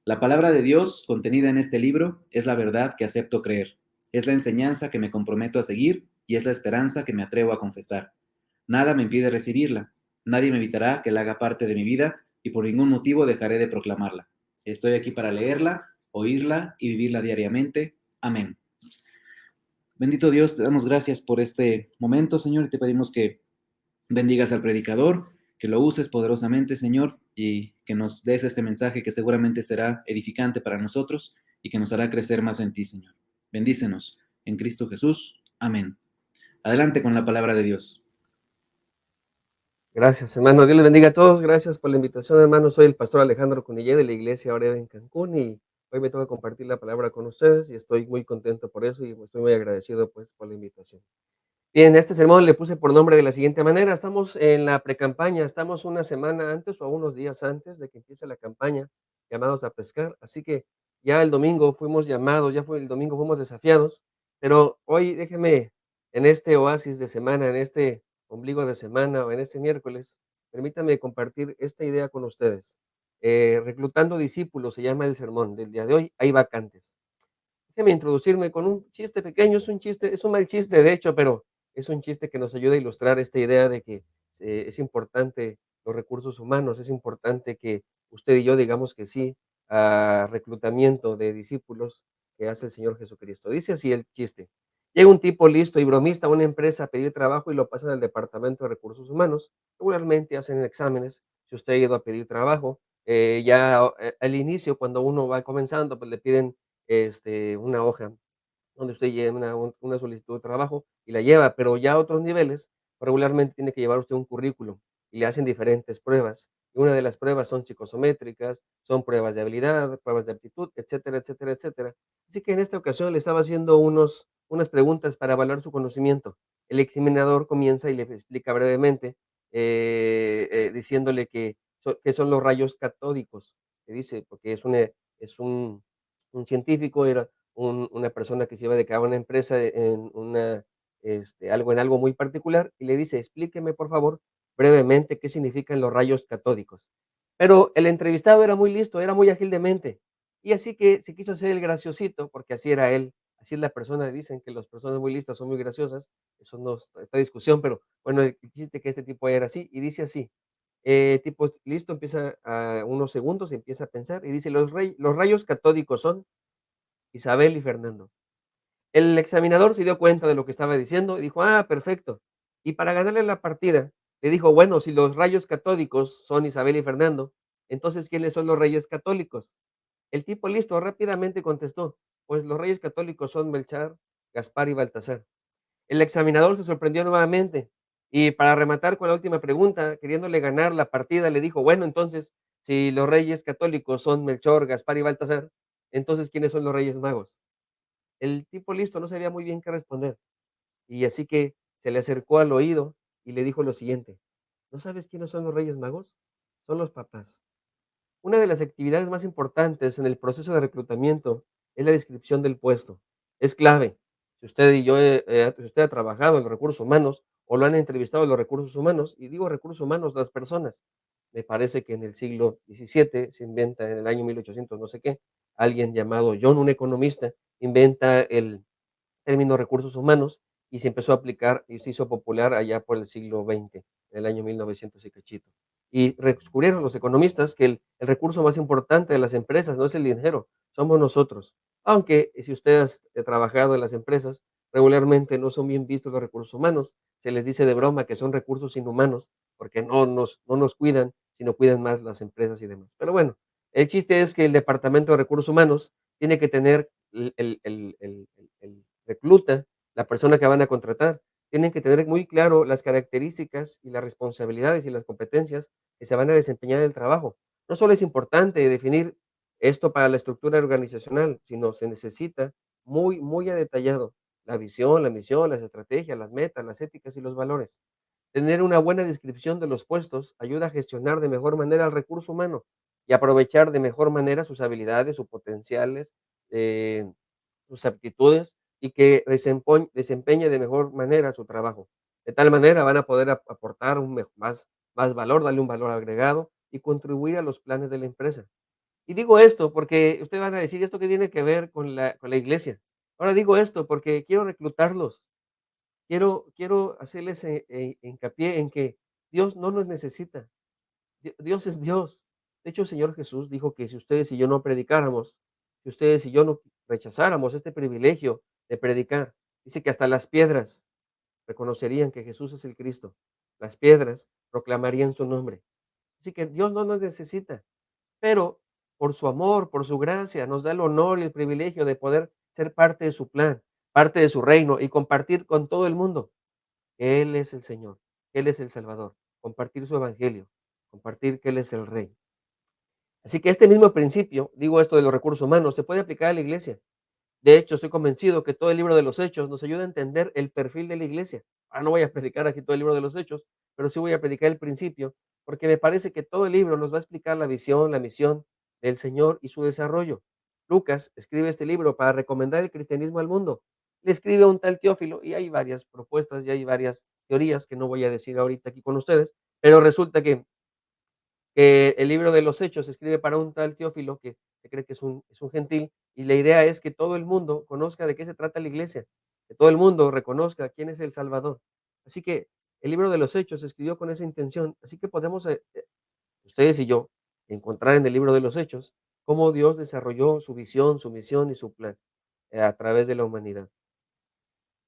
La palabra de Dios contenida en este libro es la verdad que acepto creer, es la enseñanza que me comprometo a seguir y es la esperanza que me atrevo a confesar. Nada me impide recibirla, nadie me evitará que la haga parte de mi vida y por ningún motivo dejaré de proclamarla. Estoy aquí para leerla, oírla y vivirla diariamente. Amén. Bendito Dios, te damos gracias por este momento, Señor, y te pedimos que bendigas al predicador, que lo uses poderosamente, Señor, y que nos des este mensaje que seguramente será edificante para nosotros y que nos hará crecer más en ti, Señor. Bendícenos en Cristo Jesús. Amén. Adelante con la palabra de Dios. Gracias, hermano. Dios les bendiga a todos. Gracias por la invitación, hermano. Soy el pastor Alejandro Cunillé de la iglesia Oreb en Cancún y hoy me toca compartir la palabra con ustedes y estoy muy contento por eso y estoy muy agradecido pues por la invitación. Bien, este sermón le puse por nombre de la siguiente manera. Estamos en la precampaña, estamos una semana antes o unos días antes de que empiece la campaña, llamados a pescar. Así que ya el domingo fuimos llamados, ya fue el domingo, fuimos desafiados, pero hoy déjeme en este oasis de semana, en este ombligo de semana o en este miércoles, permítame compartir esta idea con ustedes. Reclutando discípulos se llama el sermón del día de hoy. Hay vacantes. Déjeme introducirme con un chiste pequeño, es un chiste, es un mal chiste de hecho, pero es un chiste que nos ayuda a ilustrar esta idea de que es importante los recursos humanos, es importante que usted y yo digamos que sí a reclutamiento de discípulos que hace el Señor Jesucristo. Dice así el chiste. Llega un tipo listo y bromista a una empresa a pedir trabajo y lo pasan al departamento de recursos humanos. Regularmente hacen exámenes. Si usted ha ido a pedir trabajo, al inicio, cuando uno va comenzando, pues le piden una hoja donde usted llena una solicitud de trabajo y la lleva, pero ya a otros niveles, regularmente tiene que llevar usted un currículum y le hacen diferentes pruebas. Y una de las pruebas son psicosométricas, son pruebas de habilidad, pruebas de aptitud, etcétera, etcétera, etcétera. Así que en esta ocasión le estaba haciendo unas preguntas para evaluar su conocimiento. El examinador comienza y le explica brevemente, diciéndole que son los rayos catódicos. Le dice, porque es un científico, era una persona que se iba a dedicar a una empresa en algo muy particular, y le dice: "Explíqueme, por favor, brevemente, qué significan los rayos catódicos". Pero el entrevistado era muy listo, era muy ágil de mente, y así que se quiso hacer el graciosito, porque así era él, así es la persona, dicen que las personas muy listas son muy graciosas, eso no está discusión, pero bueno, el chiste que este tipo era así, y dice así, tipo listo, empieza a unos segundos, empieza a pensar, y dice: "Los rayos catódicos son Isabel y Fernando". El examinador se dio cuenta de lo que estaba diciendo y dijo: "Ah, perfecto". Y para ganarle la partida, le dijo: "Bueno, si los rayos catódicos son Isabel y Fernando, entonces, ¿quiénes son los reyes católicos?". El tipo listo rápidamente contestó: "Pues los reyes católicos son Melchor, Gaspar y Baltasar". El examinador se sorprendió nuevamente y para rematar con la última pregunta, queriéndole ganar la partida, le dijo: "Bueno, entonces, si los reyes católicos son Melchor, Gaspar y Baltasar, entonces, ¿quiénes son los reyes magos?". El tipo listo no sabía muy bien qué responder, y así que se le acercó al oído y le dijo lo siguiente: "¿No sabes quiénes son los Reyes Magos? Son los papás". Una de las actividades más importantes en el proceso de reclutamiento es la descripción del puesto. Es clave. Si usted ha trabajado en los recursos humanos o lo han entrevistado en los recursos humanos, y digo recursos humanos, las personas, me parece que en el siglo XVII se inventa, en el año 1800 no sé qué, alguien llamado John, un economista, inventa el término recursos humanos y se empezó a aplicar y se hizo popular allá por el siglo XX, en el año 1900 y cachito. Y descubrieron los economistas que el recurso más importante de las empresas no es el dinero, somos nosotros. Aunque si usted ha trabajado en las empresas, regularmente no son bien vistos los recursos humanos, se les dice de broma que son recursos inhumanos porque no nos cuidan, sino cuidan más las empresas y demás. Pero bueno, el chiste es que el Departamento de Recursos Humanos tiene que tener el recluta, la persona que van a contratar, tienen que tener muy claro las características y las responsabilidades y las competencias que se van a desempeñar en el trabajo. No solo es importante definir esto para la estructura organizacional, sino se necesita muy a detallado la visión, la misión, las estrategias, las metas, las éticas y los valores. Tener una buena descripción de los puestos ayuda a gestionar de mejor manera el recurso humano y aprovechar de mejor manera sus habilidades, sus potenciales, eh, sus aptitudes y que desempeñe de mejor manera su trabajo. De tal manera van a poder aportar más valor, darle un valor agregado y contribuir a los planes de la empresa. Y digo esto porque ustedes van a decir: "¿Esto qué tiene que ver con la iglesia?". Ahora digo esto porque quiero reclutarlos, quiero hacerles, hincapié en que Dios no nos necesita. Dios es Dios. De hecho, el Señor Jesús dijo que si ustedes y yo no predicáramos, si ustedes y yo no rechazáramos este privilegio de predicar, dice que hasta las piedras reconocerían que Jesús es el Cristo. Las piedras proclamarían su nombre. Así que Dios no nos necesita, pero por su amor, por su gracia, nos da el honor y el privilegio de poder ser parte de su plan, parte de su reino y compartir con todo el mundo que Él es el Señor, que Él es el Salvador, compartir su evangelio, compartir que Él es el Rey. Así que este mismo principio, digo esto de los recursos humanos, se puede aplicar a la iglesia. De hecho, estoy convencido que todo el libro de los Hechos nos ayuda a entender el perfil de la iglesia. Ahora no voy a predicar aquí todo el libro de los Hechos, pero sí voy a predicar el principio, porque me parece que todo el libro nos va a explicar la visión, la misión del Señor y su desarrollo. Lucas escribe este libro para recomendar el cristianismo al mundo. Le escribe a un tal Teófilo y hay varias propuestas y hay varias teorías que no voy a decir ahorita aquí con ustedes, pero resulta que el libro de los Hechos se escribe para un tal Teófilo que se cree que es un gentil, y la idea es que todo el mundo conozca de qué se trata la iglesia, que todo el mundo reconozca quién es el Salvador. Así que el libro de los Hechos se escribió con esa intención, así que podemos, ustedes y yo, encontrar en el libro de los Hechos cómo Dios desarrolló su visión, su misión y su plan, a través de la humanidad.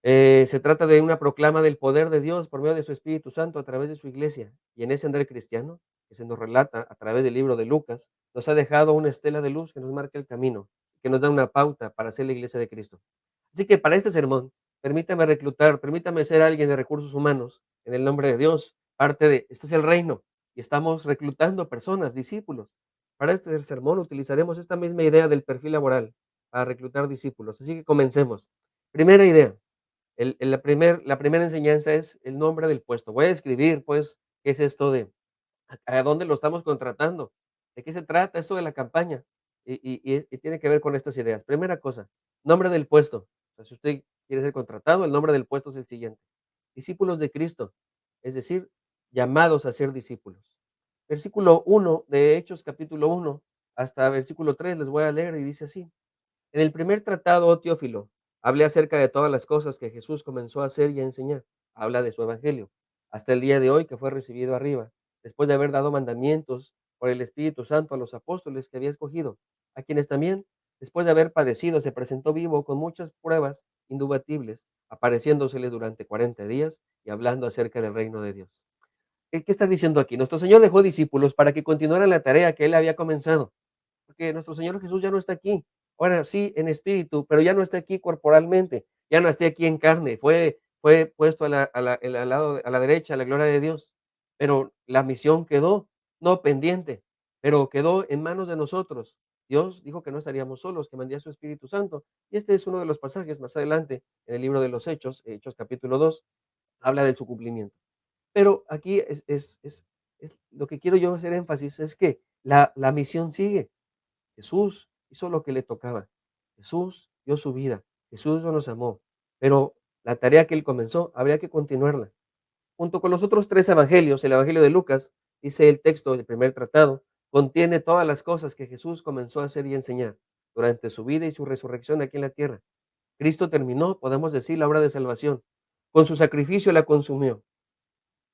Se trata de una proclama del poder de Dios por medio de su Espíritu Santo a través de su iglesia. Y en ese andar cristiano, que se nos relata a través del libro de Lucas, nos ha dejado una estela de luz que nos marca el camino, que nos da una pauta para ser la iglesia de Cristo. Así que para este sermón, permítame reclutar, permítame ser alguien de recursos humanos en el nombre de Dios, parte de, este es el reino, y estamos reclutando personas, discípulos. Para este sermón utilizaremos esta misma idea del perfil laboral para reclutar discípulos. Así que comencemos. Primera idea. La primera enseñanza es el nombre del puesto. Voy a escribir, pues, qué es esto de a dónde lo estamos contratando, de qué se trata esto de la campaña, y tiene que ver con estas ideas. Primera cosa, nombre del puesto. O sea, si usted quiere ser contratado, el nombre del puesto es el siguiente: discípulos de Cristo, es decir, llamados a ser discípulos. Versículo 1 de Hechos, capítulo 1 hasta versículo 3 les voy a leer y dice así: en el primer tratado, oh Teófilo, hablé acerca de todas las cosas que Jesús comenzó a hacer y a enseñar. Habla de su evangelio, hasta el día de hoy que fue recibido arriba, después de haber dado mandamientos por el Espíritu Santo a los apóstoles que había escogido, a quienes también, después de haber padecido, se presentó vivo con muchas pruebas indubatibles, apareciéndosele durante 40 días y hablando acerca del reino de Dios. ¿Qué está diciendo aquí? Nuestro Señor dejó discípulos para que continuaran la tarea que Él había comenzado, porque nuestro Señor Jesús ya no está aquí. Ahora sí, en espíritu, pero ya no está aquí corporalmente, ya no está aquí en carne, fue puesto al lado, a la derecha, a la gloria de Dios. Pero la misión quedó, no pendiente, pero quedó en manos de nosotros. Dios dijo que no estaríamos solos, que mandaría su Espíritu Santo. Y este es uno de los pasajes más adelante en el libro de los Hechos, Hechos capítulo 2, habla de su cumplimiento. Pero aquí es lo que quiero yo hacer énfasis, es que la misión sigue. Jesús hizo lo que le tocaba. Jesús dio su vida. Jesús no nos amó. Pero la tarea que él comenzó, habría que continuarla. Junto con los otros tres evangelios, el evangelio de Lucas, dice el texto del primer tratado, contiene todas las cosas que Jesús comenzó a hacer y enseñar durante su vida y su resurrección aquí en la tierra. Cristo terminó, podemos decir, la obra de salvación. Con su sacrificio la consumió.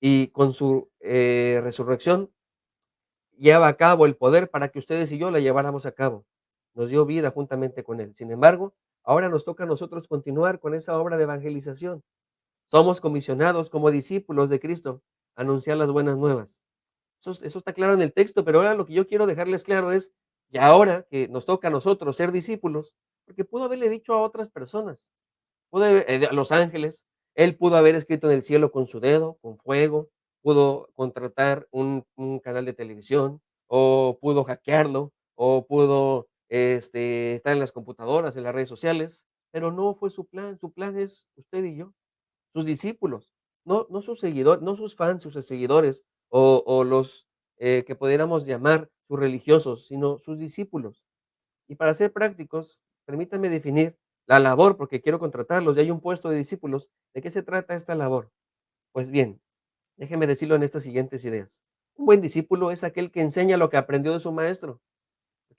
Y con su resurrección lleva a cabo el poder para que ustedes y yo la lleváramos a cabo. Nos dio vida juntamente con Él. Sin embargo, ahora nos toca a nosotros continuar con esa obra de evangelización. Somos comisionados como discípulos de Cristo a anunciar las buenas nuevas. Eso está claro en el texto, pero ahora lo que yo quiero dejarles claro es que ahora que nos toca a nosotros ser discípulos, porque pudo haberle dicho a otras personas, a los ángeles, él pudo haber escrito en el cielo con su dedo, con fuego, pudo contratar un canal de televisión, o pudo hackearlo, o pudo, estar en las computadoras, en las redes sociales, pero no fue su plan es usted y yo, sus discípulos, no sus seguidores, no sus fans, sus seguidores, o los, que pudiéramos llamar sus religiosos, sino sus discípulos. Y para ser prácticos, permítanme definir la labor, porque quiero contratarlos, y hay un puesto de discípulos. ¿De qué se trata esta labor? Pues bien, déjeme decirlo en estas siguientes ideas. Un buen discípulo es aquel que enseña lo que aprendió de su maestro.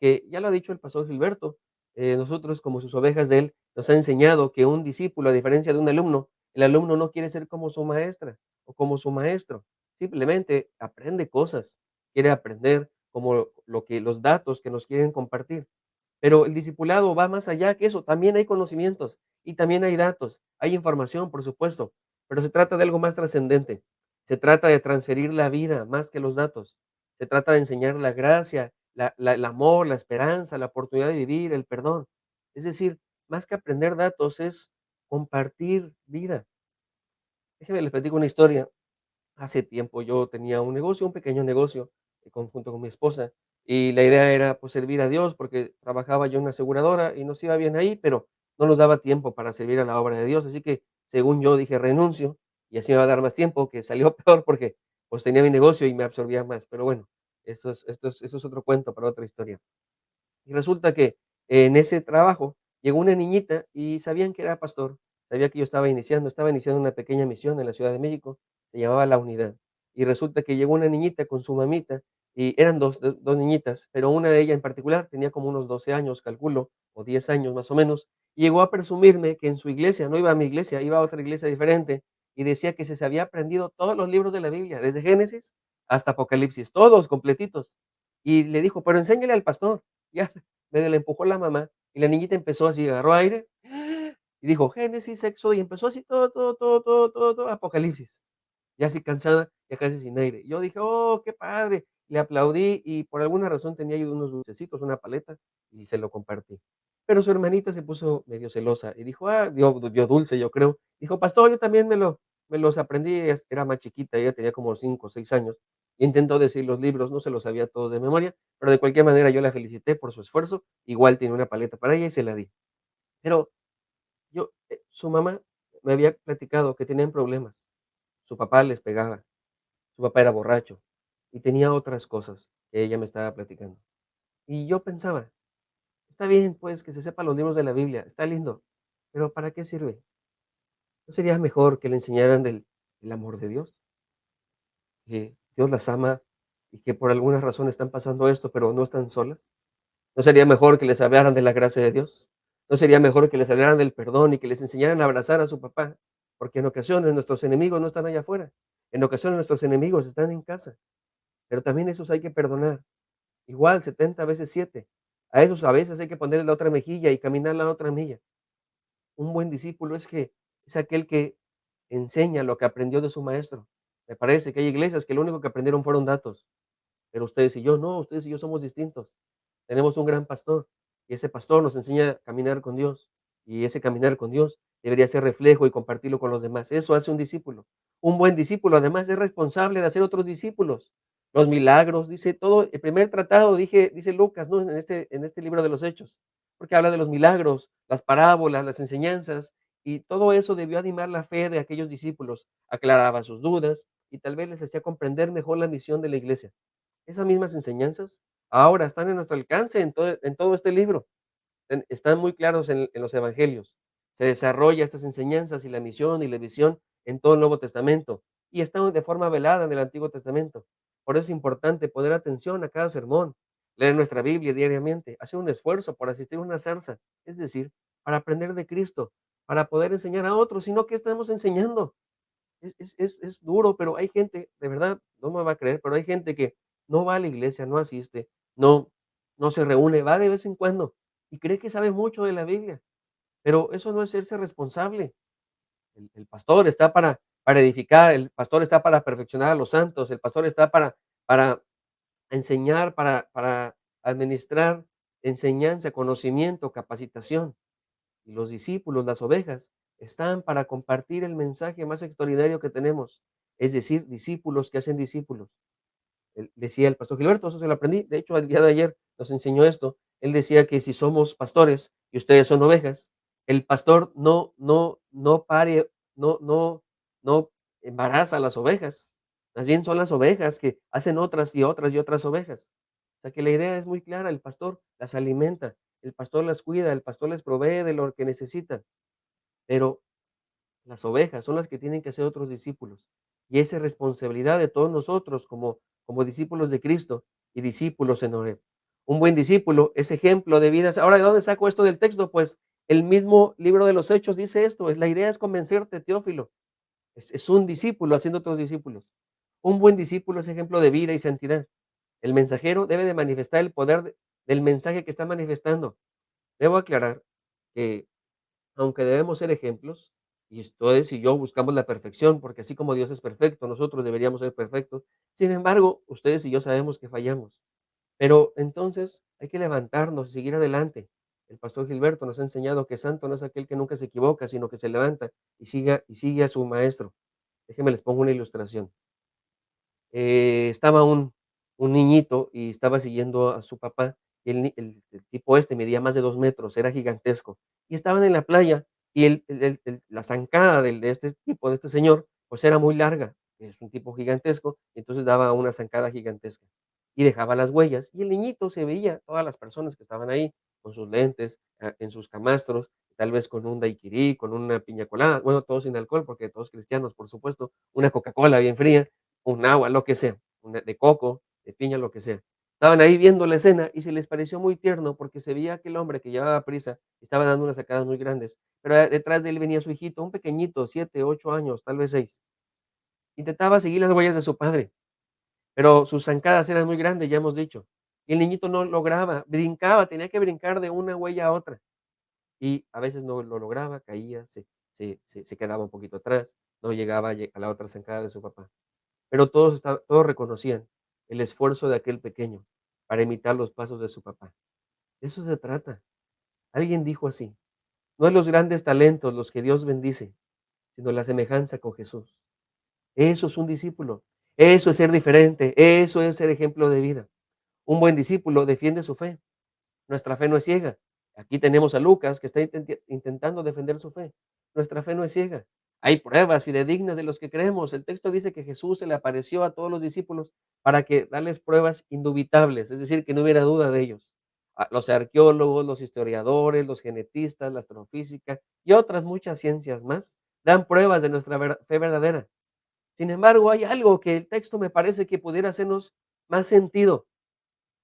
que ya lo ha dicho el pastor Gilberto, nosotros como sus ovejas de él, nos ha enseñado que un discípulo, a diferencia de un alumno, el alumno no quiere ser como su maestra o como su maestro, simplemente aprende cosas, quiere aprender como lo que los datos que nos quieren compartir. Pero el discipulado va más allá que eso, también hay conocimientos y también hay datos, hay información, por supuesto, pero se trata de algo más trascendente. Se trata de transferir la vida más que los datos. Se trata de enseñar la gracia, el amor, la esperanza, la oportunidad de vivir, el perdón. Es decir, más que aprender datos es compartir vida. Déjenme les platico una historia. Hace tiempo yo tenía un negocio, un pequeño negocio, junto con mi esposa, y la idea era, pues, servir a Dios, porque trabajaba yo en una aseguradora y nos iba bien ahí, pero no nos daba tiempo para servir a la obra de Dios. Así que, según yo, dije: "Renuncio", y así me va a dar más tiempo, que salió peor porque, pues, tenía mi negocio y me absorbía más. Pero bueno, eso es otro cuento para otra historia. Y resulta que en ese trabajo llegó una niñita y sabían que era pastor, sabía que yo estaba iniciando una pequeña misión en la Ciudad de México, se llamaba La Unidad. Y resulta que llegó una niñita con su mamita y eran dos niñitas, pero una de ellas en particular tenía como unos 12 años, calculo, o 10 años más o menos, y llegó a presumirme que en su iglesia, no iba a mi iglesia, iba a otra iglesia diferente, y decía que se había aprendido todos los libros de la Biblia, desde Génesis hasta Apocalipsis, todos completitos. Y le dijo, pero enséñale al pastor. Ya medio le empujó la mamá y la niñita empezó así, agarró aire y dijo: "Génesis, Éxodo", y empezó así todo, Apocalipsis. Ya así cansada, ya casi sin aire. Yo dije: "Oh, qué padre". Le aplaudí y por alguna razón tenía ahí unos dulcecitos, una paleta, y se lo compartí. Pero su hermanita se puso medio celosa y dijo: "Ah", dio dulce, yo creo. Dijo: "Pastor, yo también me los aprendí", era más chiquita, ella tenía como 5 o 6 años. Intentó decir los libros, no se los sabía todos de memoria, pero de cualquier manera yo la felicité por su esfuerzo, igual tiene una paleta para ella y se la di. Pero su mamá me había platicado que tenían problemas, su papá les pegaba, su papá era borracho y tenía otras cosas que ella me estaba platicando. Y yo pensaba, está bien, pues, que se sepa los libros de la Biblia, está lindo, pero ¿para qué sirve? ¿No sería mejor que le enseñaran del amor de Dios? Que Dios las ama y que por alguna razón están pasando esto, pero no están solas. ¿No sería mejor que les hablaran de la gracia de Dios? ¿No sería mejor que les hablaran del perdón y que les enseñaran a abrazar a su papá? Porque en ocasiones nuestros enemigos no están allá afuera, en ocasiones nuestros enemigos están en casa, pero también esos hay que perdonar. Igual, 70 veces 7. A esos a veces hay que ponerle la otra mejilla y caminar la otra milla. Un buen discípulo es aquel que enseña lo que aprendió de su maestro. Me parece que hay iglesias que lo único que aprendieron fueron datos, pero ustedes y yo no, ustedes y yo somos distintos. Tenemos un gran pastor y ese pastor nos enseña a caminar con Dios y ese caminar con Dios debería ser reflejo y compartirlo con los demás. Eso hace un discípulo. Un buen discípulo además es responsable de hacer otros discípulos. Los milagros, dice todo, el primer tratado, dice Lucas, ¿no? En este libro de los Hechos, porque habla de los milagros, las parábolas, las enseñanzas, y todo eso debió animar la fe de aquellos discípulos, aclaraba sus dudas y tal vez les hacía comprender mejor la misión de la iglesia. Esas mismas enseñanzas ahora están en nuestro alcance en todo este libro, están muy claros en los evangelios. Se desarrolla estas enseñanzas y la misión y la visión en todo el Nuevo Testamento y están de forma velada en el Antiguo Testamento. Por eso es importante poner atención a cada sermón, leer nuestra Biblia diariamente, hacer un esfuerzo por asistir a una zarza, es decir, para aprender de Cristo, para poder enseñar a otros, sino que estamos enseñando. Es duro, pero hay gente, de verdad, no me va a creer, pero hay gente que no va a la iglesia, no asiste, no no se reúne, va de vez en cuando y cree que sabe mucho de la Biblia, pero eso no es serse responsable. El pastor está para edificar, el pastor está para perfeccionar a los santos, el pastor está para enseñar, para administrar enseñanza, conocimiento, capacitación. Y los discípulos, las ovejas, están para compartir el mensaje más extraordinario que tenemos, es decir, discípulos que hacen discípulos. Él decía el pastor Gilberto, eso se lo aprendí, de hecho, el día de ayer nos enseñó esto. Él decía que si somos pastores y ustedes son ovejas, el pastor no pare, no embaraza a las ovejas, más bien son las ovejas que hacen otras y otras y otras ovejas. O sea que la idea es muy clara, el pastor las alimenta, el pastor las cuida, el pastor les provee de lo que necesitan, pero las ovejas son las que tienen que ser otros discípulos. Y esa es responsabilidad de todos nosotros como discípulos de Cristo y discípulos en Oreb. Un buen discípulo es ejemplo de vidas. Ahora, ¿de dónde saco esto del texto? Pues el mismo libro de los Hechos dice esto. La idea es convencerte, Teófilo. Es un discípulo haciendo otros discípulos. Un buen discípulo es ejemplo de vida y santidad. El mensajero debe de manifestar el poder del mensaje que está manifestando. Debo aclarar que aunque debemos ser ejemplos, y ustedes y yo buscamos la perfección, porque así como Dios es perfecto, nosotros deberíamos ser perfectos. Sin embargo, ustedes y yo sabemos que fallamos. Pero entonces hay que levantarnos y seguir adelante. El pastor Gilberto nos ha enseñado que santo no es aquel que nunca se equivoca, sino que se levanta y sigue a su maestro. Déjenme les pongo una ilustración. Estaba un niñito y estaba siguiendo a su papá, y el tipo este medía más de 2 metros, era gigantesco, y estaban en la playa, y la zancada de este tipo, de este señor, pues era muy larga, es un tipo gigantesco, entonces daba una zancada gigantesca, y dejaba las huellas, y el niñito se veía, todas las personas que estaban ahí, con sus lentes, en sus camastros, tal vez con un daiquiri, con una piña colada, bueno, todos sin alcohol, porque todos cristianos, por supuesto, una Coca-Cola bien fría, un agua, lo que sea, una de coco, de piña, lo que sea. Estaban ahí viendo la escena y se les pareció muy tierno porque se veía aquel hombre que llevaba prisa, estaba dando unas sacadas muy grandes, pero detrás de él venía su hijito, un pequeñito, 7, 8 años, tal vez 6. Intentaba seguir las huellas de su padre, pero sus zancadas eran muy grandes, ya hemos dicho. Y el niñito no lograba, brincaba, tenía que brincar de una huella a otra. Y a veces no lo lograba, caía, se quedaba un poquito atrás, no llegaba a la otra zancada de su papá. Pero todos reconocían el esfuerzo de aquel pequeño para imitar los pasos de su papá. De eso se trata. Alguien dijo así: "No es los grandes talentos los que Dios bendice, sino la semejanza con Jesús". Eso es un discípulo, eso es ser diferente, eso es ser ejemplo de vida. Un buen discípulo defiende su fe. Nuestra fe no es ciega. Aquí tenemos a Lucas que está intentando defender su fe. Nuestra fe no es ciega. Hay pruebas fidedignas de los que creemos. El texto dice que Jesús se le apareció a todos los discípulos para que darles pruebas indubitables, es decir, que no hubiera duda de ellos. Los arqueólogos, los historiadores, los genetistas, la astrofísica y otras muchas ciencias más dan pruebas de nuestra fe verdadera. Sin embargo, hay algo que el texto me parece que pudiera hacernos más sentido.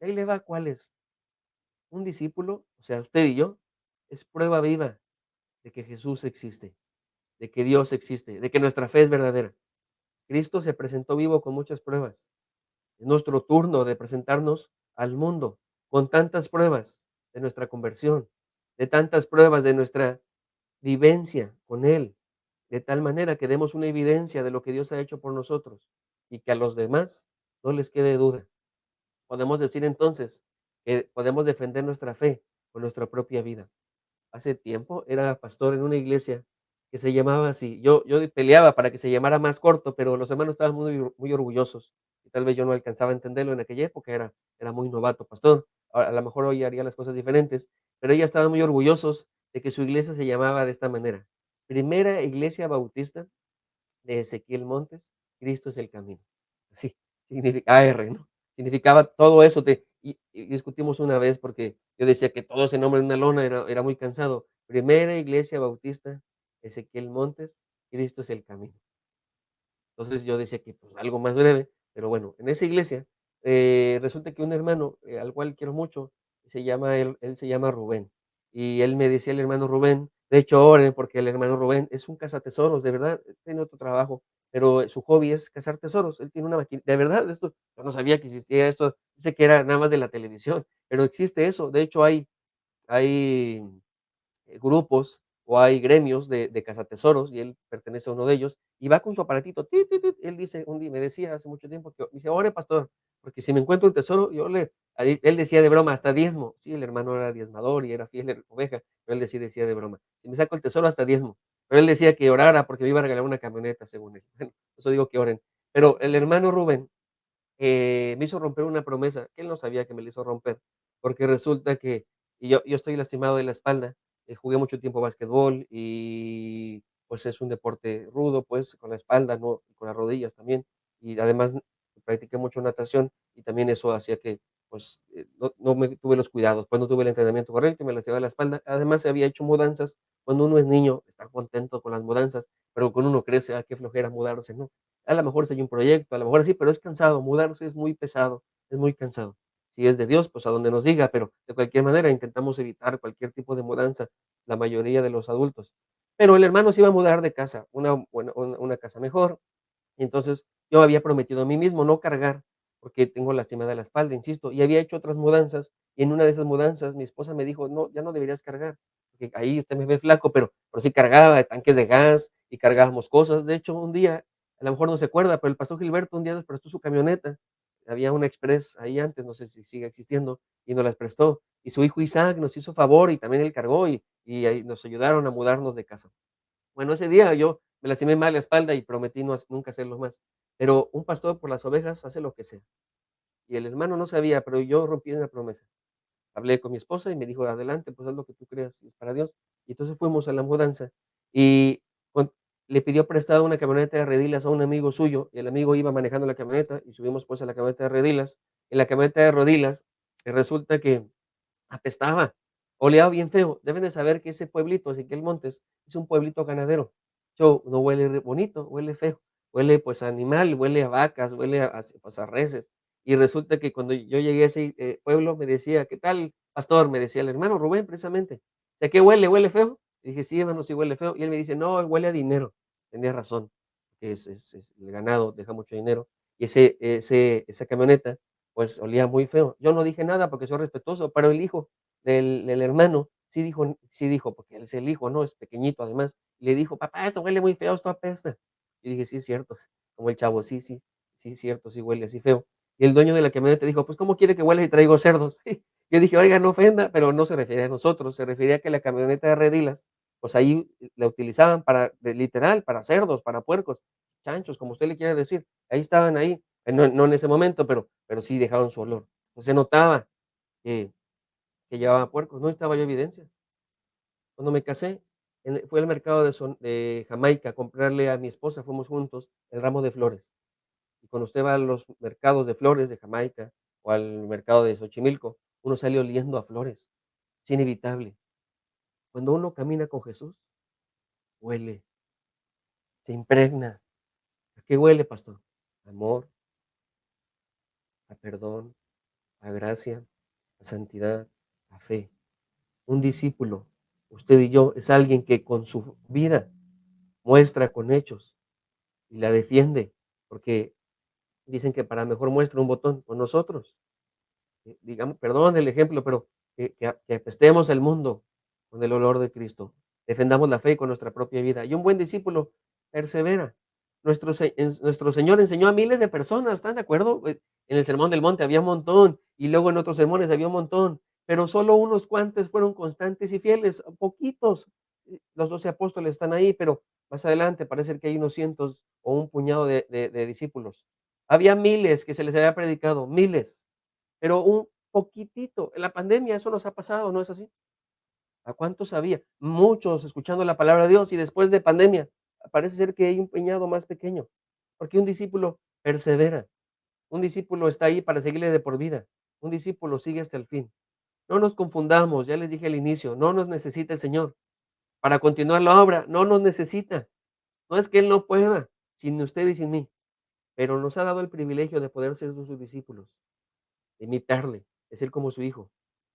Y ahí le va cuál es. Un discípulo, o sea, usted y yo, es prueba viva de que Jesús existe, de que Dios existe, de que nuestra fe es verdadera. Cristo se presentó vivo con muchas pruebas. Es nuestro turno de presentarnos al mundo con tantas pruebas de nuestra conversión, de tantas pruebas de nuestra vivencia con Él, de tal manera que demos una evidencia de lo que Dios ha hecho por nosotros y que a los demás no les quede duda. Podemos decir entonces que podemos defender nuestra fe con nuestra propia vida. Hace tiempo era pastor en una iglesia que se llamaba así. Yo peleaba para que se llamara más corto, pero los hermanos estaban muy orgullosos, y tal vez yo no alcanzaba a entenderlo en aquella época, era muy novato pastor. Ahora, a lo mejor hoy haría las cosas diferentes, pero ellos estaban muy orgullosos de que su iglesia se llamaba de esta manera: Primera Iglesia Bautista de Ezequiel Montes, Cristo es el camino. Así, significa AR, ¿no? Significaba todo eso. Y discutimos una vez porque yo decía que todo ese nombre en una lona era muy cansado. Primera Iglesia Bautista, Ezequiel Montes, Cristo es el camino. Entonces yo decía que pues algo más breve, pero bueno, en esa iglesia resulta que un hermano al cual quiero mucho, él se llama Rubén. Y él me decía, el hermano Rubén, de hecho oren porque el hermano Rubén es un cazatesoros, de verdad, tiene otro trabajo, pero su hobby es cazar tesoros. Él tiene una máquina, de verdad, esto, yo no sabía que existía esto, pensé que era nada más de la televisión, pero existe eso. De hecho hay grupos o hay gremios de cazatesoros y él pertenece a uno de ellos y va con su aparatito, ti, ti, ti. Él dice, un día me decía hace mucho tiempo que dice: "Ore, pastor, porque si me encuentro un tesoro, yo le", ahí él decía de broma, hasta diezmo. Sí, el hermano era diezmador y era fiel oveja, pero él decía de broma: "Si me saco el tesoro, hasta diezmo". Pero él decía que orara porque me iba a regalar una camioneta, según él. Bueno, por eso digo que oren. Pero el hermano Rubén me hizo romper una promesa, que él no sabía que me la hizo romper, porque resulta que yo estoy lastimado de la espalda, jugué mucho tiempo basquetbol y, pues, es un deporte rudo, pues, con la espalda, ¿no? Y con las rodillas también, y además practiqué mucho natación, y también eso hacía que, pues, no me tuve los cuidados, pues, no tuve el entrenamiento correcto y me lastimaba la espalda. Además, se había hecho mudanzas. Cuando uno es niño, está contento con las mudanzas, pero cuando uno crece, qué flojera mudarse, ¿no? A lo mejor si hay un proyecto, a lo mejor sí, pero es cansado, mudarse es muy pesado, es muy cansado. Si es de Dios, pues a donde nos diga, pero de cualquier manera intentamos evitar cualquier tipo de mudanza, la mayoría de los adultos. Pero el hermano se iba a mudar de casa, una casa mejor, y entonces yo había prometido a mí mismo no cargar, porque tengo lastimada la espalda, insisto, y había hecho otras mudanzas, y en una de esas mudanzas mi esposa me dijo: "No, ya no deberías cargar, porque ahí usted me ve flaco", pero sí cargaba tanques de gas y cargábamos cosas. De hecho, un día, a lo mejor no se acuerda, pero el pastor Gilberto un día nos prestó su camioneta. Había una Express ahí antes, no sé si sigue existiendo, y nos las prestó. Y su hijo Isaac nos hizo favor y también él cargó y ahí nos ayudaron a mudarnos de casa. Bueno, ese día yo me lastimé mal la espalda y prometí nunca hacerlo más. Pero un pastor por las ovejas hace lo que sea. Y el hermano no sabía, pero yo rompí una promesa. Hablé con mi esposa y me dijo: "Adelante, pues haz lo que tú creas, es para Dios". Y entonces fuimos a la mudanza y con le pidió prestada una camioneta de redilas a un amigo suyo, y el amigo iba manejando la camioneta y subimos, pues, a la camioneta de redilas. En la camioneta de redilas, resulta que apestaba, oleaba bien feo. Deben de saber que ese pueblito, Ezequiel Montes, es un pueblito ganadero. No huele bonito, huele feo, huele pues a animal, huele a vacas, huele pues a reses. Y resulta que cuando yo llegué a ese pueblo me decía: "¿Qué tal, pastor?". Me decía el hermano Rubén precisamente. ¿De qué huele? ¿Huele feo? Y dije: "Sí, hermano, sí huele feo". Y él me dice: "No, huele a dinero". Tenía razón, que el ganado deja mucho dinero. Y esa camioneta pues olía muy feo. Yo no dije nada porque soy respetuoso, pero el hijo del hermano sí dijo, porque él es el hijo, ¿no? Es pequeñito además. Y le dijo: "Papá, esto huele muy feo, esto apesta". Y dije: "Sí, es cierto", como el chavo: "Sí, sí, sí, es cierto, sí huele así feo". Y el dueño de la camioneta dijo: "Pues, ¿cómo quiere que huela si traigo cerdos?". Yo dije: "Oiga, no ofenda", pero no se refería a nosotros, se refería a que la camioneta de redilas, pues ahí la utilizaban literal, para cerdos, para puercos, chanchos, como usted le quiera decir. Ahí estaban ahí, no en ese momento, pero sí dejaron su olor. Se notaba que llevaba puercos, no necesitaba yo evidencia. Cuando me casé, fui al mercado de Jamaica a comprarle a mi esposa, fuimos juntos, el ramo de flores. Y cuando usted va a los mercados de flores de Jamaica o al mercado de Xochimilco, uno sale oliendo a flores. Es inevitable. Cuando uno camina con Jesús, huele, se impregna. ¿A qué huele, pastor? A amor, a perdón, a gracia, a santidad, a fe. Un discípulo, usted y yo, es alguien que con su vida muestra con hechos y la defiende, porque dicen que para mejor muestra un botón con nosotros. Digamos, perdón el ejemplo, pero que apestemos el mundo con el olor de Cristo. Defendamos la fe con nuestra propia vida. Y un buen discípulo persevera. Nuestro Señor enseñó a miles de personas, ¿están de acuerdo? En el Sermón del Monte había un montón, y luego en otros sermones había un montón, pero solo unos cuantos fueron constantes y fieles, poquitos. Los 12 apóstoles están ahí, pero más adelante parece que hay unos cientos o un puñado de discípulos. Había miles que se les había predicado, miles. Pero un poquitito, en la pandemia eso nos ha pasado, ¿no es así? ¿A cuántos había? Muchos escuchando la palabra de Dios y después de pandemia, parece ser que hay un puñado más pequeño, porque un discípulo persevera, un discípulo está ahí para seguirle de por vida, un discípulo sigue hasta el fin. No nos confundamos, ya les dije al inicio, no nos necesita el Señor. Para continuar la obra, no nos necesita. No es que Él no pueda, sin usted y sin mí, pero nos ha dado el privilegio de poder ser sus discípulos, de imitarle, de ser como su hijo.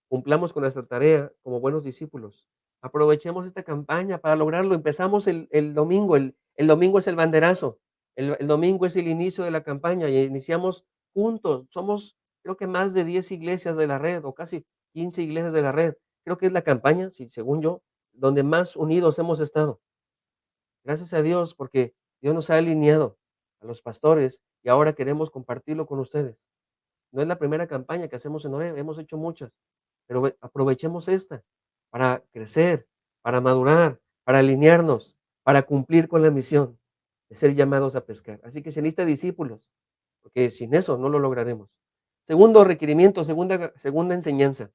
Cumplamos con nuestra tarea como buenos discípulos. Aprovechemos esta campaña para lograrlo. Empezamos el domingo, el domingo es el banderazo, el domingo es el inicio de la campaña y iniciamos juntos. Somos, creo que más de 10 iglesias de la red o casi 15 iglesias de la red. Creo que es la campaña, sí, según yo, donde más unidos hemos estado. Gracias a Dios porque Dios nos ha alineado a los pastores y ahora queremos compartirlo con ustedes. No es la primera campaña que hacemos en ORE, hemos hecho muchas, pero aprovechemos esta para crecer, para madurar, para alinearnos, para cumplir con la misión de ser llamados a pescar. Así que se necesita discípulos, porque sin eso no lo lograremos. Segundo requerimiento, segunda enseñanza,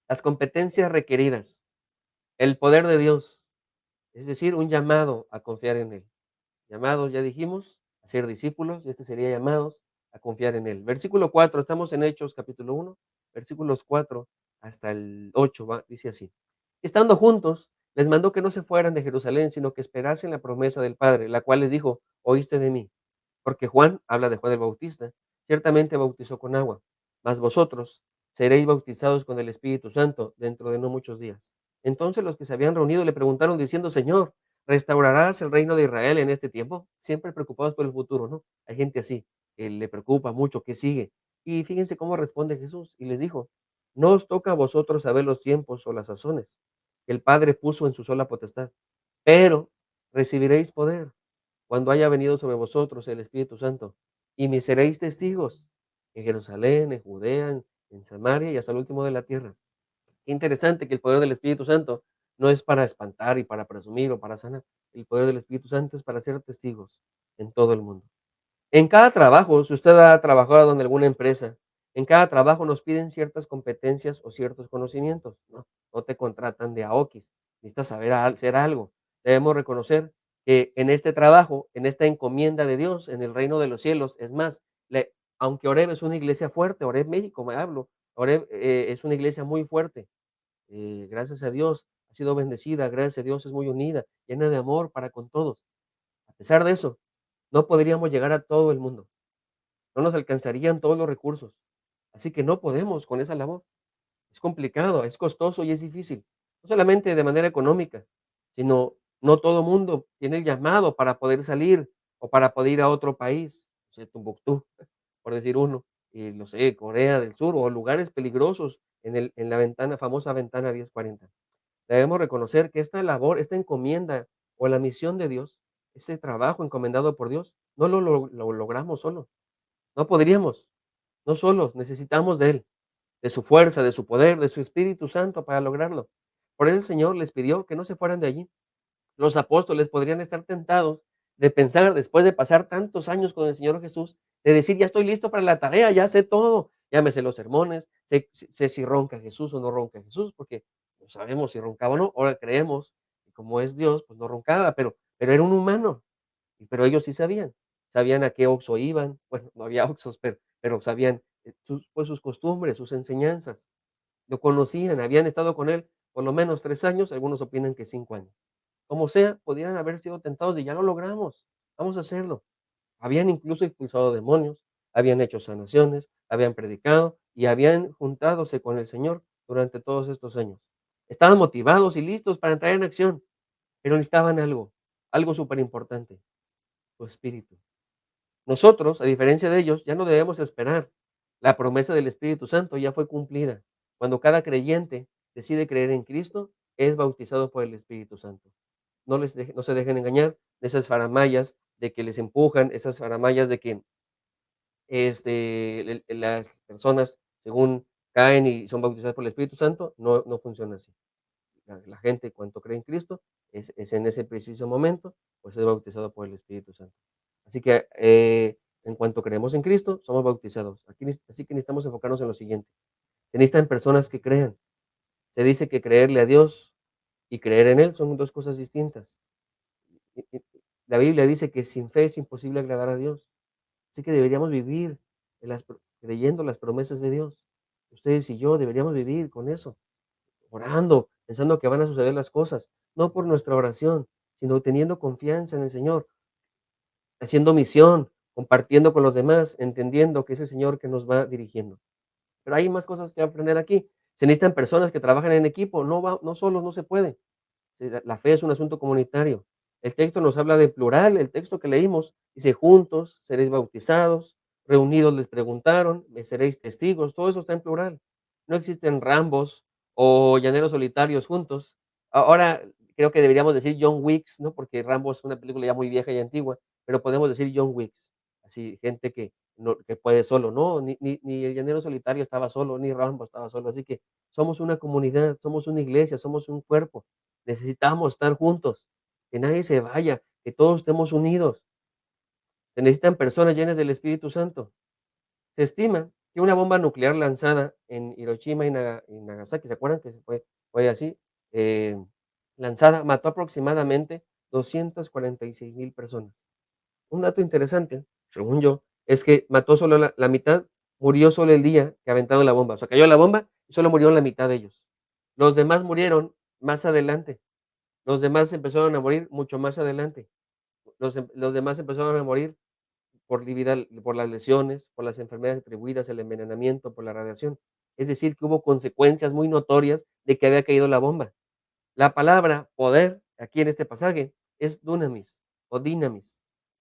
las competencias requeridas, el poder de Dios, es decir, un llamado a confiar en Él. Llamados, ya dijimos, a ser discípulos, y este sería llamados a confiar en Él. Versículo 4, estamos en Hechos capítulo 1, versículos 4 hasta el 8, dice así. Estando juntos, les mandó que no se fueran de Jerusalén, sino que esperasen la promesa del Padre, la cual les dijo: oíste de mí. Porque Juan, habla de Juan el Bautista, ciertamente bautizó con agua, mas vosotros seréis bautizados con el Espíritu Santo dentro de no muchos días. Entonces los que se habían reunido le preguntaron diciendo, Señor, ¿restaurarás el reino de Israel en este tiempo? Siempre preocupados por el futuro, ¿no? Hay gente así, que le preocupa mucho qué sigue. Y fíjense cómo responde Jesús y les dijo, no os toca a vosotros saber los tiempos o las sazones que el Padre puso en su sola potestad, pero recibiréis poder cuando haya venido sobre vosotros el Espíritu Santo, y me seréis testigos en Jerusalén, en Judea, en Samaria y hasta el último de la tierra. Qué interesante que el poder del Espíritu Santo no es para espantar y para presumir o para sanar. El poder del Espíritu Santo es para ser testigos en todo el mundo. En cada trabajo, si usted ha trabajado en alguna empresa, en cada trabajo nos piden ciertas competencias o ciertos conocimientos, ¿no? No te contratan de a okis, necesitas saber hacer algo. Debemos reconocer que en este trabajo, en esta encomienda de Dios, en el reino de los cielos, es más, aunque Oreb es una iglesia fuerte, Oreb México me hablo, Oreb es una iglesia muy fuerte, gracias a Dios ha sido bendecida, gracias a Dios es muy unida, llena de amor para con todos. A pesar de eso, no podríamos llegar a todo el mundo, no nos alcanzarían todos los recursos, así que no podemos con esa labor. Es complicado, es costoso y es difícil, no solamente de manera económica, sino no todo mundo tiene el llamado para poder salir o para poder ir a otro país, o sea, Tombuctú, por decir uno, y no sé, Corea del Sur o lugares peligrosos en la ventana, famosa ventana 1040. Debemos reconocer que esta labor, esta encomienda o la misión de Dios, ese trabajo encomendado por Dios, no lo logramos solos. No podríamos, no solos, necesitamos de Él, de su fuerza, de su poder, de su Espíritu Santo para lograrlo. Por eso el Señor les pidió que no se fueran de allí. Los apóstoles podrían estar tentados de pensar, después de pasar tantos años con el Señor Jesús, de decir, ya estoy listo para la tarea, ya sé todo, ya me sé los sermones, sé si ronca Jesús o no ronca Jesús, porque no sabemos si roncaba o no, ahora creemos, y como es Dios, pues no roncaba, pero era un humano, pero ellos sí sabían, sabían a qué Oxxo iban, bueno, no había Oxxos, pero sabían pues, sus costumbres, sus enseñanzas, lo conocían, habían estado con él por lo menos 3 años, algunos opinan que 5 años. Como sea, podrían haber sido tentados de ya lo logramos, vamos a hacerlo. Habían incluso expulsado demonios, habían hecho sanaciones, habían predicado y habían juntadose con el Señor durante todos estos años. Estaban motivados y listos para entrar en acción, pero necesitaban algo, algo súper importante, su espíritu. Nosotros, a diferencia de ellos, ya no debemos esperar. La promesa del Espíritu Santo ya fue cumplida. Cuando cada creyente decide creer en Cristo, es bautizado por el Espíritu Santo. No se dejen engañar de esas faramayas de que les empujan, esas faramayas de que las personas, según caen y son bautizadas por el Espíritu Santo, no funciona así. La gente, cuanto cree en Cristo, es en ese preciso momento, pues es bautizado por el Espíritu Santo. Así que en cuanto creemos en Cristo, somos bautizados. Así que necesitamos enfocarnos en lo siguiente. Se necesitan personas que crean. Se dice que creerle a Dios y creer en Él son dos cosas distintas. Y la Biblia dice que sin fe es imposible agradar a Dios. Así que deberíamos vivir creyendo las promesas de Dios. Ustedes y yo deberíamos vivir con eso, orando, pensando que van a suceder las cosas, no por nuestra oración, sino teniendo confianza en el Señor, haciendo misión, compartiendo con los demás, entendiendo que es el Señor que nos va dirigiendo. Pero hay más cosas que aprender aquí. Se necesitan personas que trabajan en equipo, no solos no se puede. Sí, la fe es un asunto comunitario. El texto nos habla de plural, el texto que leímos dice: "Juntos seréis bautizados, reunidos les preguntaron, me seréis testigos", todo eso está en plural. No existen Rambos o llaneros solitarios juntos. Ahora creo que deberíamos decir John Wicks, ¿no? Porque Rambo es una película ya muy vieja y antigua, pero podemos decir John Wicks, así, gente que puede solo, no, ni el llanero solitario estaba solo, ni Rambo estaba solo, así que somos una comunidad, somos una iglesia, somos un cuerpo. Necesitamos estar juntos, que nadie se vaya, que todos estemos unidos. Se necesitan personas llenas del Espíritu Santo. Se estima que una bomba nuclear lanzada en Hiroshima y Nagasaki, ¿se acuerdan que fue así? Eh, lanzada, mató aproximadamente 246,000 personas. Un dato interesante, según yo, es que mató solo la mitad, murió solo el día que aventaron la bomba. O sea, cayó la bomba y solo murieron la mitad de ellos. Los demás murieron más adelante. Los demás empezaron a morir mucho más adelante. Los demás empezaron a morir por las lesiones, por las enfermedades atribuidas al envenenamiento, por la radiación. Es decir, que hubo consecuencias muy notorias de que había caído la bomba. La palabra poder, aquí en este pasaje, es dunamis o dinamis,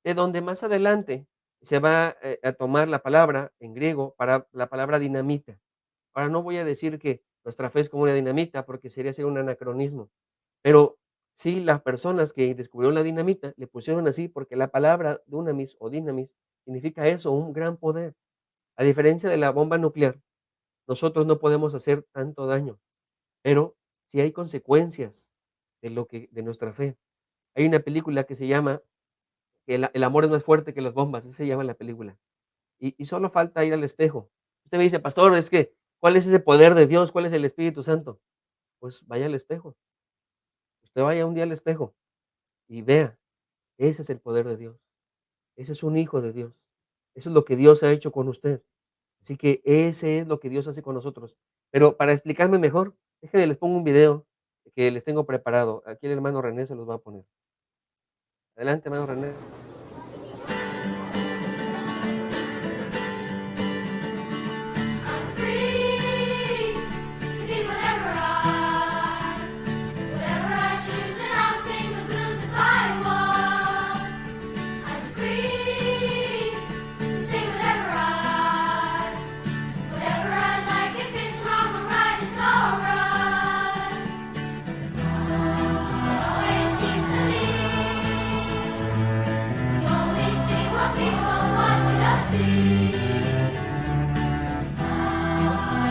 de donde más adelante se va, a tomar la palabra en griego para la palabra dinamita. Ahora, no voy a decir que nuestra fe es como una dinamita, porque sería ser un anacronismo, pero sí, las personas que descubrieron la dinamita le pusieron así, porque la palabra dunamis o dinamis significa eso, un gran poder. A diferencia de la bomba nuclear, nosotros no podemos hacer tanto daño, pero sí hay consecuencias de nuestra fe. Hay una película que se llama El amor es más fuerte que las bombas, así se llama la película. Y solo falta ir al espejo. Usted me dice: "Pastor, es que, ¿cuál es ese poder de Dios? ¿Cuál es el Espíritu Santo?". Pues vaya al espejo. Usted vaya un día al espejo y vea, ese es el poder de Dios. Ese es un hijo de Dios. Eso es lo que Dios ha hecho con usted. Así que ese es lo que Dios hace con nosotros. Pero para explicarme mejor, déjenme les pongo un video que les tengo preparado. Aquí el hermano René se los va a poner. Adelante, hermano René. Free to be whatever I choose, and I'll sing the blues if I want. I'm free to say whatever I like. If it's wrong or right, it's alright. It always seems to me you only see what people want you to see.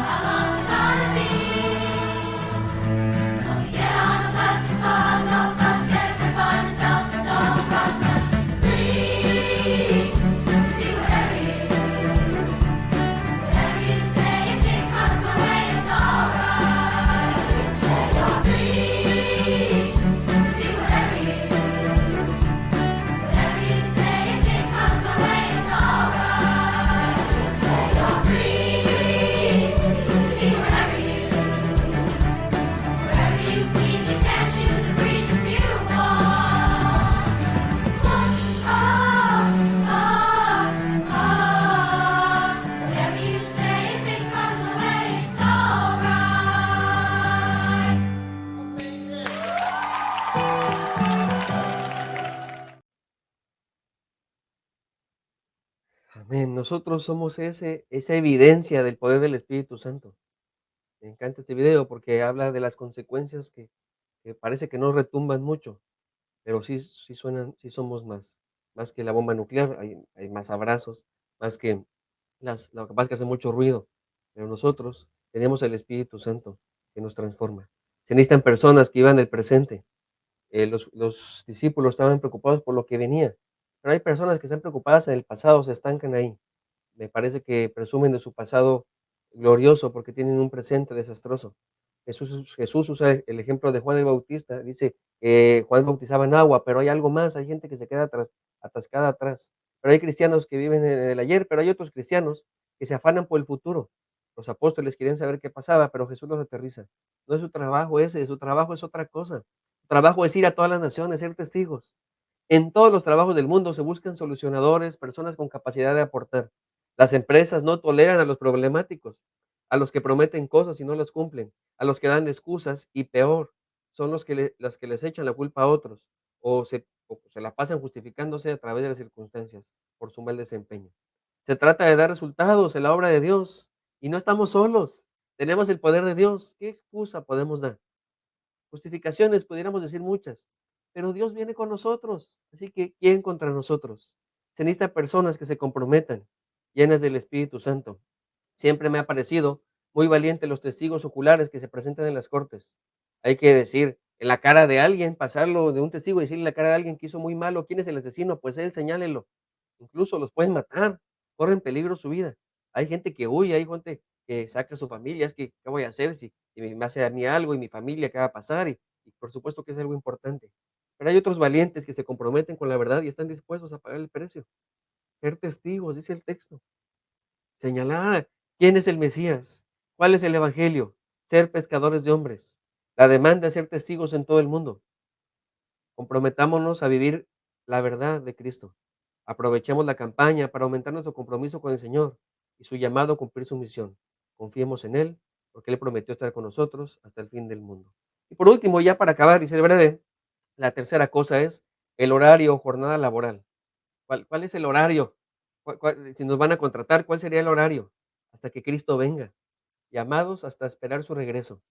How long's it gonna be? Don't get on a bus and cause no fuss. Get a grip on yourself and don't rush. But free to be whatever you say. If it comes my way, it's alright. Say you're free to be whatever you say. If it comes my way, it's alright. Say you're free to be wherever you please. You can't choose a breeze if you want. Whatever you say, if it comes my way, it's Amén. Nosotros somos esa evidencia del poder del Espíritu Santo. Me encanta este video porque habla de las consecuencias que parece que no retumban mucho, pero sí suenan, sí somos más que la bomba nuclear, hay más abrazos, más que lo que pasa es que hace mucho ruido, pero nosotros tenemos el Espíritu Santo que nos transforma. Se necesitan personas que vivan el presente. Los discípulos estaban preocupados por lo que venía, pero hay personas que están preocupadas en el pasado, se estancan ahí. Me parece que presumen de su pasado glorioso porque tienen un presente desastroso. Jesús usa el ejemplo de Juan el Bautista. Dice que Juan bautizaba en agua, pero hay algo más, hay gente que se queda atascada atrás. Pero hay cristianos que viven en el ayer, pero hay otros cristianos que se afanan por el futuro. Los apóstoles querían saber qué pasaba, pero Jesús los aterriza. No es su trabajo ese, su trabajo es otra cosa. Su trabajo es ir a todas las naciones, ser testigos. En todos los trabajos del mundo se buscan solucionadores, personas con capacidad de aportar. Las empresas no toleran a los problemáticos, a los que prometen cosas y no las cumplen, a los que dan excusas y peor, son las que les echan la culpa a otros o se la pasan justificándose a través de las circunstancias por su mal desempeño. Se trata de dar resultados en la obra de Dios y no estamos solos. Tenemos el poder de Dios. ¿Qué excusa podemos dar? Justificaciones pudiéramos decir muchas, pero Dios viene con nosotros, así que ¿quién contra nosotros? Se necesitan personas que se comprometan, llenas del Espíritu Santo. Siempre me ha parecido muy valiente los testigos oculares que se presentan en las cortes. Hay que decir en la cara de alguien, pasarlo de un testigo y decirle en la cara de alguien que hizo muy malo, ¿quién es el asesino? Pues él, señálelo. Incluso los pueden matar, corren peligro su vida. Hay gente que huye, hay gente que saca a su familia, es que, ¿qué voy a hacer si me hace a mí algo y mi familia, qué va a pasar? Y por supuesto que es algo importante. Pero hay otros valientes que se comprometen con la verdad y están dispuestos a pagar el precio. Ser testigos, dice el texto. Señalar quién es el Mesías, cuál es el Evangelio, ser pescadores de hombres. La demanda es ser testigos en todo el mundo. Comprometámonos a vivir la verdad de Cristo. Aprovechemos la campaña para aumentar nuestro compromiso con el Señor y su llamado a cumplir su misión. Confiemos en Él, porque Él prometió estar con nosotros hasta el fin del mundo. Y por último, ya para acabar y ser breve, la tercera cosa es el horario o jornada laboral. ¿Cuál es el horario? Si nos van a contratar, ¿cuál sería el horario? Hasta que Cristo venga, llamados hasta esperar su regreso.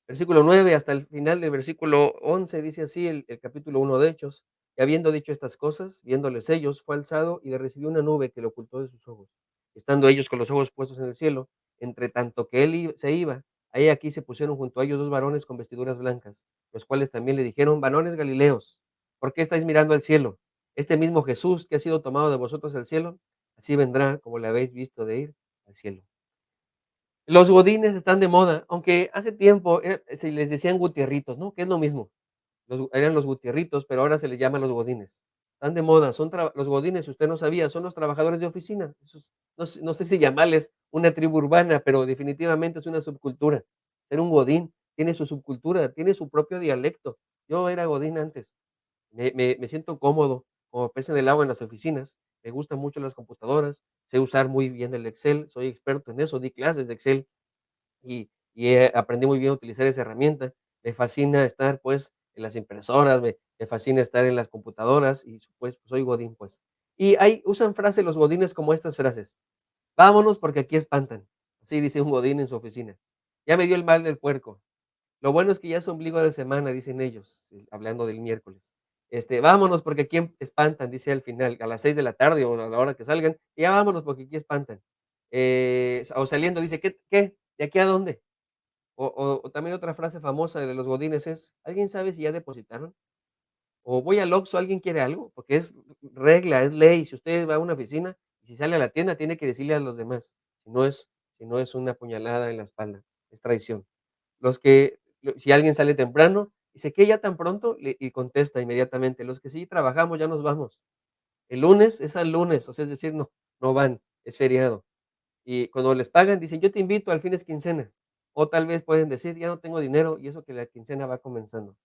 Versículo 9 hasta el final del versículo 11 dice así el capítulo 1 de Hechos. Y habiendo dicho estas cosas, viéndoles ellos, fue alzado y le recibió una nube que lo ocultó de sus ojos. Estando ellos con los ojos puestos en el cielo, entre tanto que se iba, ahí aquí se pusieron junto a ellos dos varones con vestiduras blancas, los cuales también le dijeron, varones Galileos, ¿por qué estáis mirando al cielo? Este mismo Jesús que ha sido tomado de vosotros al cielo, así vendrá como le habéis visto de ir al cielo. Los godines están de moda, aunque hace tiempo se les decían gutierritos, ¿no? Que es lo mismo. Eran los gutierritos, pero ahora se les llama los godines. Están de moda, los godines, si usted no sabía, son los trabajadores de oficina. No sé si llamarles una tribu urbana, pero definitivamente es una subcultura. Ser un godín tiene su subcultura, tiene su propio dialecto. Yo era godín antes. Me siento cómodo, como pez en el agua en las oficinas. Me gustan mucho las computadoras, sé usar muy bien el Excel, soy experto en eso, di clases de Excel y aprendí muy bien a utilizar esa herramienta. Me fascina estar, pues, en las impresoras, me fascina estar en las computadoras y, pues, soy godín, pues. Y usan frases los godines como estas frases: "Vámonos porque aquí espantan", así dice un godín en su oficina. "Ya me dio el mal del puerco". Lo bueno es que ya es ombligo de semana, dicen ellos, hablando del miércoles. Vámonos porque aquí espantan, dice al final, a las 6 de la tarde o a la hora que salgan, y ya vámonos porque aquí espantan. O saliendo dice, ¿qué? ¿De aquí a dónde? O también otra frase famosa de los godines es, ¿alguien sabe si ya depositaron? O voy al Oxxo, ¿alguien quiere algo? Porque es regla, es ley. Si usted va a una oficina y si sale a la tienda, tiene que decirle a los demás. Si no es, si no es una puñalada en la espalda, es traición. Si alguien sale temprano, dice, ¿qué ya tan pronto? Y contesta inmediatamente, los que sí trabajamos ya nos vamos. El lunes es al lunes, o sea, es decir, no van, es feriado. Y cuando les pagan, dicen, yo te invito al fin de quincena. O tal vez pueden decir, ya no tengo dinero y eso que la quincena va comenzando.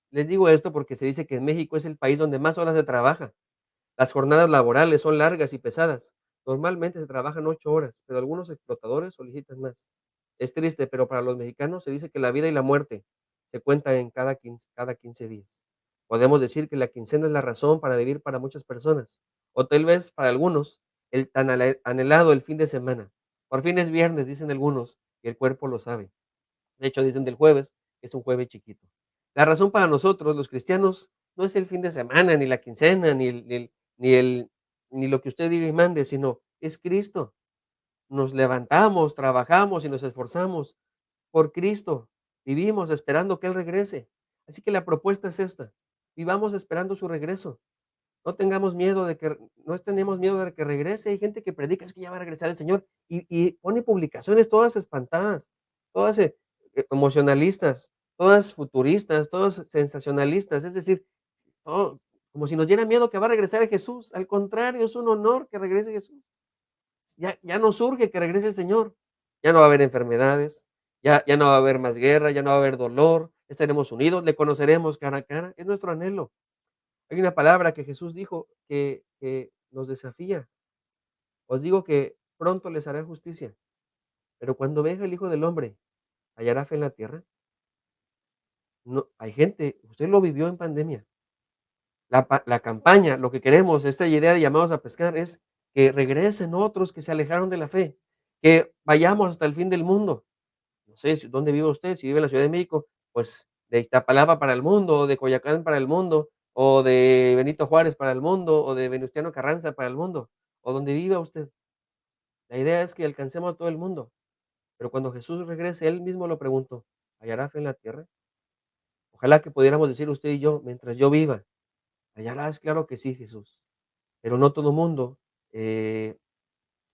Les digo esto porque se dice que en México es el país donde más horas se trabaja. Las jornadas laborales son largas y pesadas. Normalmente se trabajan 8 horas, pero algunos explotadores solicitan más. Es triste, pero para los mexicanos se dice que la vida y la muerte se cuentan en cada 15 días. Podemos decir que la quincena es la razón para vivir para muchas personas, o tal vez para algunos, el tan anhelado el fin de semana. Por fin es viernes, dicen algunos, y el cuerpo lo sabe. De hecho, dicen del jueves, que es un jueves chiquito. La razón para nosotros, los cristianos, no es el fin de semana, ni la quincena, ni el ni lo que usted diga y mande, sino es Cristo. Nos levantamos, trabajamos y nos esforzamos por Cristo. Vivimos esperando que Él regrese. Así que la propuesta es esta: vivamos esperando su regreso. No tenemos miedo de que regrese. Hay gente que predica, es que ya va a regresar el Señor, y pone publicaciones todas espantadas, todas emocionalistas, todas futuristas, todas sensacionalistas, es decir, todo como si nos diera miedo que va a regresar Jesús. Al contrario, es un honor que regrese Jesús. Ya nos urge que regrese el Señor. Ya no va a haber enfermedades, ya no va a haber más guerra, ya no va a haber dolor, estaremos unidos, le conoceremos cara a cara, es nuestro anhelo. Hay una palabra que Jesús dijo que nos desafía. Os digo que pronto les hará justicia, pero cuando venga el Hijo del Hombre, ¿hallará fe en la tierra? No, hay gente, usted lo vivió en pandemia. La campaña, lo que queremos, esta idea de llamados a pescar es que regresen otros que se alejaron de la fe, que vayamos hasta el fin del mundo. No sé dónde vive usted, si vive en la Ciudad de México, pues de Iztapalapa para el mundo, o de Coyoacán para el mundo, o de Benito Juárez para el mundo, o de Venustiano Carranza para el mundo, o donde viva usted. La idea es que alcancemos a todo el mundo, pero cuando Jesús regrese, Él mismo lo preguntó, ¿hallará fe en la tierra? Ojalá que pudiéramos decir usted y yo, mientras yo viva, hallarás, claro que sí, Jesús, pero no todo mundo eh,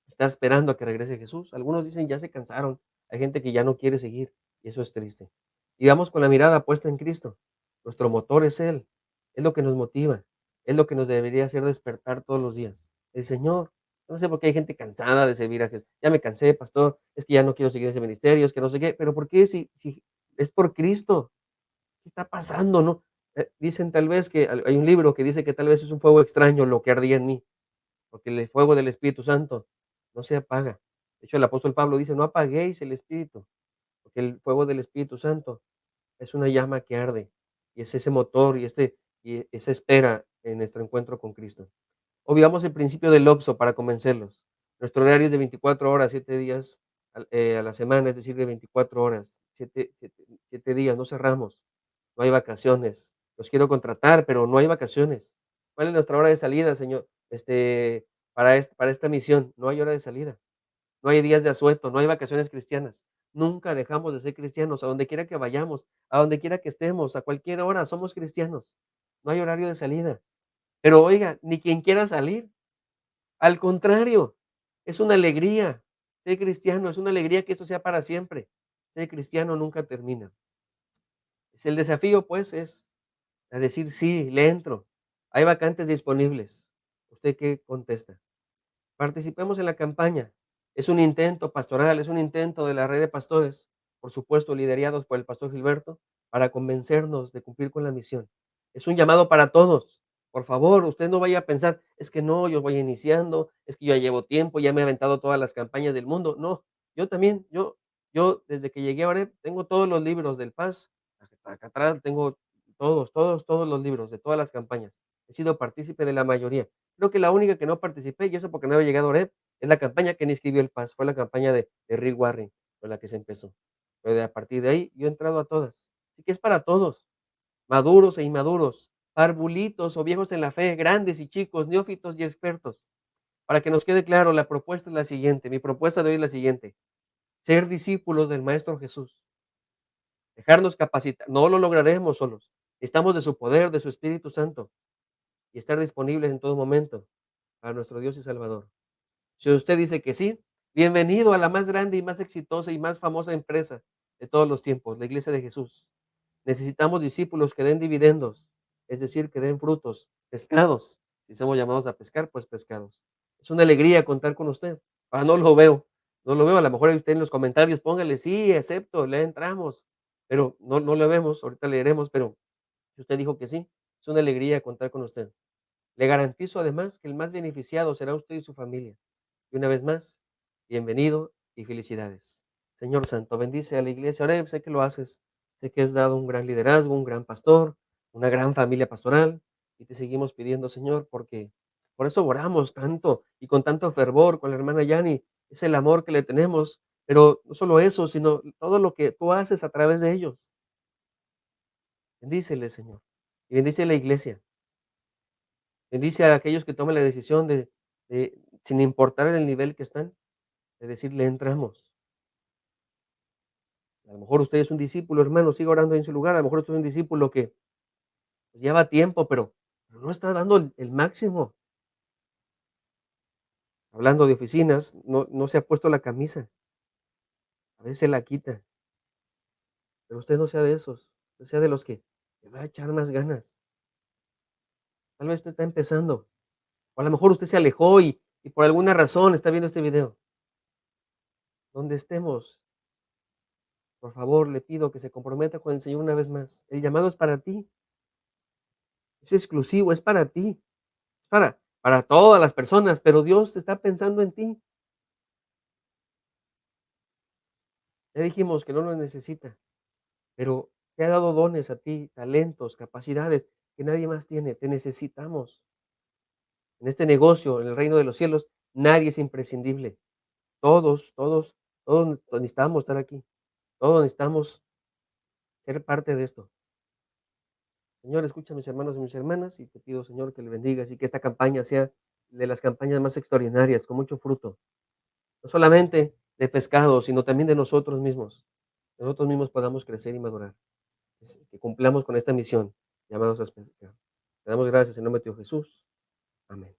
está esperando a que regrese Jesús. Algunos dicen ya se cansaron, hay gente que ya no quiere seguir y eso es triste. Y vamos con la mirada puesta en Cristo. Nuestro motor es Él, es lo que nos motiva, es lo que nos debería hacer despertar todos los días. El Señor. No sé por qué hay gente cansada de servir a Jesús. Ya me cansé, pastor, es que ya no quiero seguir ese ministerio, es que no sé qué, pero ¿por qué si es por Cristo? ¿Qué está pasando, no? Dicen tal vez que hay un libro que dice que tal vez es un fuego extraño lo que ardía en mí. porque el fuego del Espíritu Santo no se apaga. De hecho, el apóstol Pablo dice, no apaguéis el Espíritu, porque el fuego del Espíritu Santo es una llama que arde, y es ese motor y esa espera en nuestro encuentro con Cristo. Obviamos el principio del OXXO para convencerlos. Nuestro horario es de 24 horas, 7 días a la semana, es decir, de 24 horas, 7 días, no cerramos, no hay vacaciones. Los quiero contratar, pero no hay vacaciones. ¿Cuál es nuestra hora de salida, Señor? Para esta misión, no hay hora de salida. No hay días de asueto, no hay vacaciones cristianas. Nunca dejamos de ser cristianos, a donde quiera que vayamos, a donde quiera que estemos, a cualquier hora, somos cristianos. No hay horario de salida. Pero oiga, ni quien quiera salir. Al contrario, es una alegría ser cristiano, es una alegría que esto sea para siempre. Ser cristiano nunca termina. El desafío, pues, es a decir: "Sí, le entro". Hay vacantes disponibles. ¿Usted qué contesta? Participemos en la campaña. Es un intento pastoral, es un intento de la red de pastores, por supuesto, liderados por el pastor Gilberto, para convencernos de cumplir con la misión. Es un llamado para todos. Por favor, usted no vaya a pensar, es que no, yo voy iniciando, es que yo ya llevo tiempo, ya me he aventado todas las campañas del mundo. No, yo también, yo desde que llegué a Oreb tengo todos los libros del Paz, acá atrás tengo todos los libros de todas las campañas. He sido partícipe de la mayoría. Creo que la única que no participé, y eso porque no había llegado a Oreb, es la campaña que ni escribió el Paz, fue la campaña de Rick Warren, con la que se empezó. Pero a partir de ahí, yo he entrado a todas. Así que es para todos, maduros e inmaduros, parvulitos o viejos en la fe, grandes y chicos, neófitos y expertos. Para que nos quede claro, la propuesta es la siguiente, mi propuesta de hoy es la siguiente: ser discípulos del Maestro Jesús, dejarnos capacitar, no lo lograremos solos, estamos de su poder, de su Espíritu Santo, y estar disponibles en todo momento para nuestro Dios y Salvador. Si usted dice que sí, bienvenido a la más grande y más exitosa y más famosa empresa de todos los tiempos, la Iglesia de Jesús. Necesitamos discípulos que den dividendos, es decir, que den frutos, pescados. Si somos llamados a pescar, pues pescados. Es una alegría contar con usted. Ahora no lo veo, a lo mejor usted en los comentarios póngale, sí, acepto, le entramos, pero no lo vemos, ahorita leeremos, pero si usted dijo que sí, es una alegría contar con usted. Le garantizo además que el más beneficiado será usted y su familia. Y una vez más, bienvenido y felicidades. Señor Santo, bendice a la iglesia. Ahora sé que lo haces. Sé que has dado un gran liderazgo, un gran pastor, una gran familia pastoral. Y te seguimos pidiendo, Señor, porque por eso oramos tanto y con tanto fervor con la hermana Yani. Es el amor que le tenemos. Pero no solo eso, sino todo lo que tú haces a través de ellos. Bendícele, Señor. Y bendice a la iglesia. Bendice a aquellos que toman la decisión de, sin importar el nivel que están, de decirle entramos. A lo mejor usted es un discípulo, hermano, siga orando en su lugar. A lo mejor usted es un discípulo que pues, lleva tiempo, pero no está dando el máximo. Hablando de oficinas, no se ha puesto la camisa. A veces se la quita. Pero usted no sea de esos. Usted sea de los que le va a echar más ganas. Tal vez usted está empezando. O a lo mejor usted se alejó y por alguna razón está viendo este video. Donde estemos, por favor, le pido que se comprometa con el Señor una vez más. El llamado es para ti. Es exclusivo, es para ti. Es para todas las personas, pero Dios está pensando en ti. Ya dijimos que no lo necesita, pero te ha dado dones a ti, talentos, capacidades que nadie más tiene. Te necesitamos. En este negocio, en el reino de los cielos, nadie es imprescindible. Todos necesitamos estar aquí. Todos necesitamos ser parte de esto. Señor, escucha a mis hermanos y mis hermanas y te pido, Señor, que le bendigas y que esta campaña sea de las campañas más extraordinarias, con mucho fruto. No solamente de pescado, sino también de nosotros mismos. Nosotros mismos podamos crecer y madurar. Que cumplamos con esta misión, llamados a pescar. Te damos gracias en nombre de tu Jesús. Amén.